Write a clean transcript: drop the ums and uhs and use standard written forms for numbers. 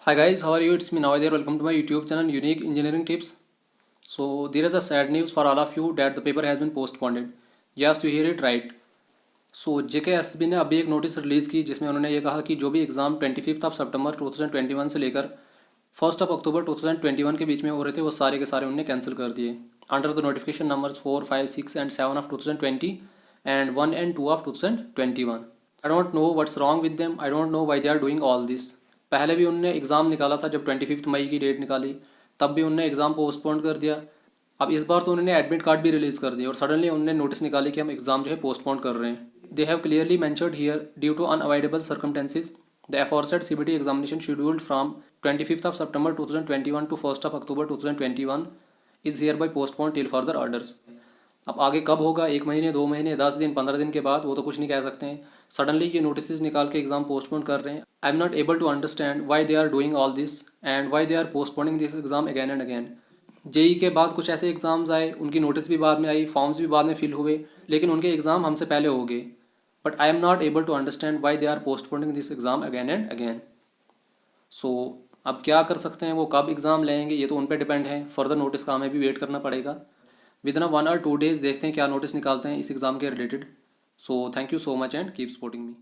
Hi guys, how are you? It's me Navaid here. Welcome to my YouTube channel Unique Engineering Tips. So there is a sad news for all of you that the paper has been postponed. Yes, you hear it right. So Jkssb ने अभी एक notice release की जिसमें उन्होंने ये कहा कि जो भी एग्ज़ाम 25 सितंबर 2021 से लेकर 1 अक्टूबर 2021 के बीच में हो रहे थे वो सारे के सारे उन्होंने कैंसिल कर दिए under the notification numbers 4, 5, 6 and 7 of 2020 and 1 and 2 of 2021. I don't know what's wrong with them. I don't know why they are doing all this. पहले भी उन्होंने एग्ज़ाम निकाला था जब 25 मई की डेट निकाली तब भी उन्होंने एग्ज़ाम पोस्टपोन कर दिया. अब इस बार तो उन्होंने एडमिट कार्ड भी रिलीज़ कर दिया और सडनली उन्होंने नोटिस निकाली कि हम एग्ज़ाम जो है पोस्टपोन कर रहे हैं. They have clearly mentioned here due to unavoidable circumstances the aforesaid CBT examination scheduled from 25 September 2021 to 1 October 2021 is hereby postponed till further orders. अब आगे कब होगा, 1 महीने, 2 महीने, 10 दिन, 15 दिन के बाद, वो तो कुछ नहीं कह सकते हैं. सडनली ये नोटिस निकाल के एग्ज़ाम पोस्टपोन कर रहे हैं. I am not able to understand why they are doing all this and why they are postponing this exam again and again. JE के बाद कुछ ऐसे एग्ज़ाम्स आए, उनकी नोटिस भी बाद में आई, फॉर्म्स भी बाद में फिल हुए, लेकिन उनके एग्ज़ाम हमसे पहले हो गए. But I am not able to understand why they are postponing this exam again and again. So अब क्या कर सकते हैं, वो कब एग्ज़ाम लेंगे ये तो उन पर डिपेंड है. फर्दर नोटिस का हमें भी वेट करना पड़ेगा. विदिन 1 or 2 days देखते हैं क्या नोटिस निकालते हैं इस एग्ज़ाम के related. So thank you so much and keep supporting me.